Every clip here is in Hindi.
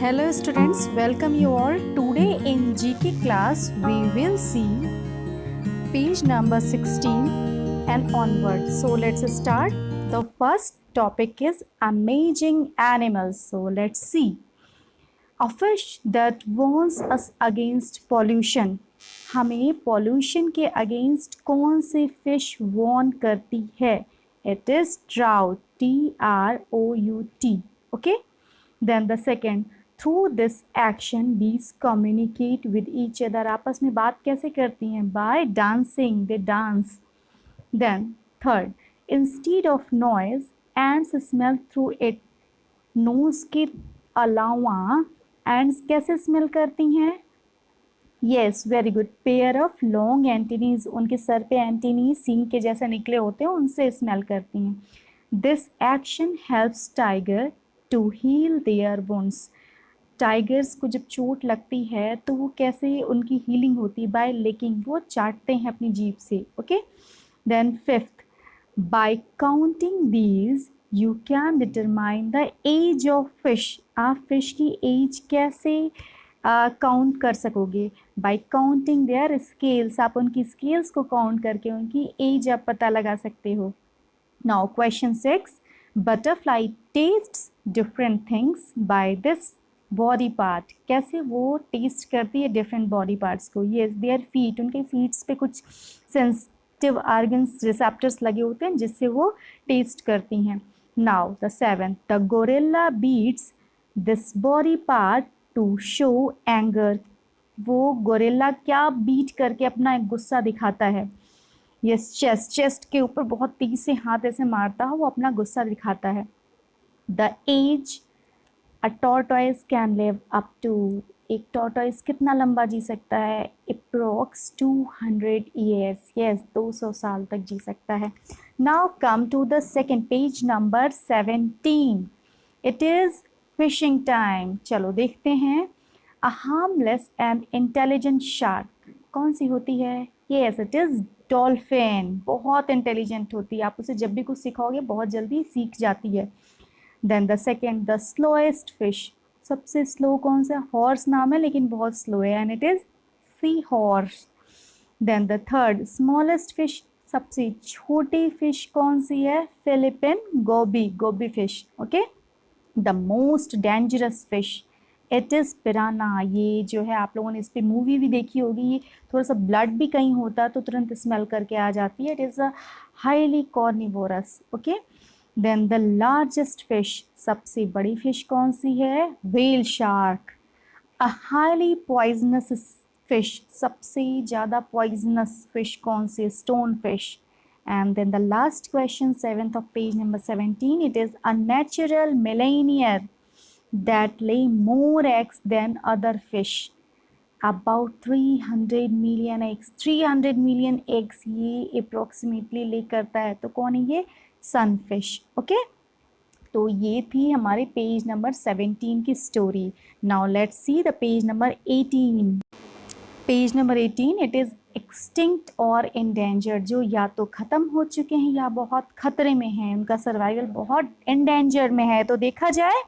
Hello students, welcome you all. Today in GK class we will see page number 16 and onward. So let's start. The first topic is amazing animals. So let's see. A fish that warns us against pollution. हमें pollution के against कौन से fish warn करती है? It is trout. T-R-O-U-T. Okay. Then the second, through this action bees communicate with each other. आपस में बात कैसे करती हैं? By dancing, they dance. Then third, instead of noise, ants smell through it. Nose के अलावा ants कैसे smell करती हैं? Yes, very good. Pair of long antennae, उनके सर पे antennae सींग के जैसे निकले होते हैं, उनसे smell करती हैं. This action helps tiger to heal their wounds. Tigers को जब चोट लगती है तो वो कैसे उनकी हीलिंग होती है? बाय लिकिंग, वो चाटते हैं अपनी जीभ से. Okay. Then fifth, by counting these you can determine the age of fish. आप फिश की एज कैसे काउंट कर सकोगे? By counting their scales. आप उनकी स्केल्स को काउंट करके उनकी एज आप पता लगा सकते हो. Now question 6, butterfly tests different things by this body part. कैसे वो टेस्ट करती है डिफरेंट बॉडी पार्ट्स को? Yes, their feet. उनके फीट्स पे कुछ सेंसिटिव ऑर्गन्स, रिसेप्टर्स लगे होते हैं जिससे वो टेस्ट करती हैं. Now the seventh, the gorilla beats this body part to show anger. वो गोरिल्ला क्या बीट करके अपना गुस्सा दिखाता है? यस, चेस्ट के ऊपर बहुत तेज से हाथ ऐसे मारता है, वो अपना गुस्सा दिखाता है. The age A tortoise can live up to. एक tortoise कितना लंबा जी सकता है? Approx 200 years. Yes, 200 साल तक जी सकता है. Now come to the second page number 17. It is fishing time. चलो देखते हैं. A harmless and intelligent shark. कौन सी होती है? Yes, it is dolphin. बहुत intelligent होती है. आप उसे जब भी कुछ सिखाओगे बहुत जल्दी सीख जाती है. Then the second, the slowest fish. सबसे स्लो कौन सा? हॉर्स नाम है लेकिन बहुत स्लो है, and it is sea horse. Then the third, smallest fish. सबसे छोटी फिश कौन सी है? Philippine goby fish. Okay. The most dangerous fish. It is piranha. ये जो है आप लोगों ने इस पे मूवी भी देखी होगी. ये थोड़ा सा ब्लड भी कहीं होता तो तुरंत स्मेल करके आ जाती है. It is a highly carnivorous. Okay. Then the largest fish. सबसे बड़ी फिश कौन सी है? Whale shark. A highly poisonous fish. सबसे ज़्यादा पॉइजनस फिश कौन सी? Stone fish. And then the last question, seventh of page number 17. It is a natural millionaire that lay more eggs than other fish. About 300 million eggs. 300 million eggs ये अप्रोक्सीमेटली ले करता है. तो कौन है ये? सनफिश. ओके. तो ये थी हमारे पेज नंबर 17 की story. Now let's see the page number 18. Page number 18, it is extinct और इंडेंजर्ड. जो या तो ख़त्म हो चुके हैं या बहुत खतरे में हैं, उनका सर्वाइवल बहुत इंडेंजर में है. तो देखा जाए,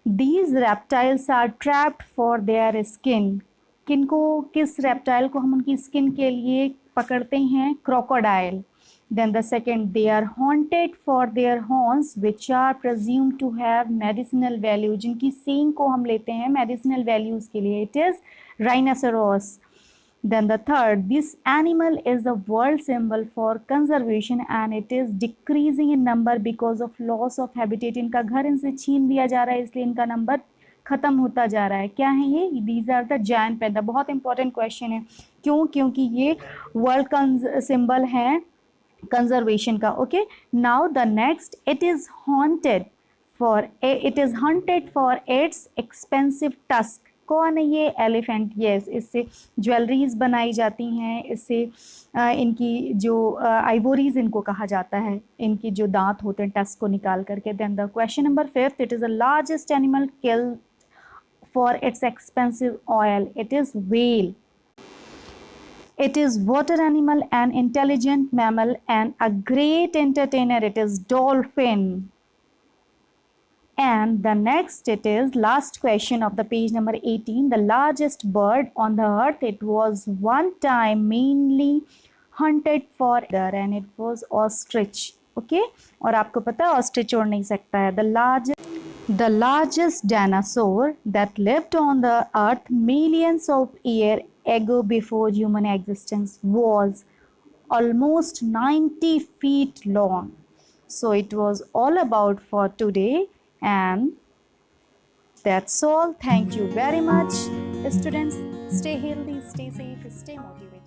these reptiles are trapped for their skin. किनको, किस रेप्टाइल को हम उनकी स्किन के लिए पकड़ते हैं? Crocodile. Then the second, they are haunted for their horns which are presumed to have medicinal value. जिनकी सींग को हम लेते हैं medicinal values के लिए. It is rhinoceros. Then the third, this animal is the world symbol for conservation and it is decreasing in number because of loss of habitat. इनका घर इनसे छीन लिया जा रहा है, इसलिए इनका नंबर ख़त्म होता जा रहा है. क्या है ये? These are the giant panda. बहुत इंपॉर्टेंट क्वेश्चन है. क्यों? क्योंकि ये वर्ल्ड सिंबल है कंजर्वेशन का. Okay. Now the next, it is hunted for its expensive tusk. कौन है ये? एलिफेंट. येस, इससे ज्वेलरीज बनाई जाती हैं, इससे इनकी जो आइवोरीज इनको कहा जाता है, इनकी जो दांत होते हैं टस्क को निकाल करके. Then the question number 5, it is the largest animal killed for its expensive oil. It is whale. It is water animal, an intelligent mammal and a great entertainer. It is dolphin. And the next, it is last question of the page number 18. The largest bird on the earth, it was one time mainly hunted for and it was ostrich. Okay, और आपको पता है ostrich उड़ नहीं सकता है. The largest dinosaur that lived on the earth millions of years ago before human existence was almost 90 feet long. So it was all about for today, and that's all. Thank you very much, students. Stay healthy, stay safe, stay motivated.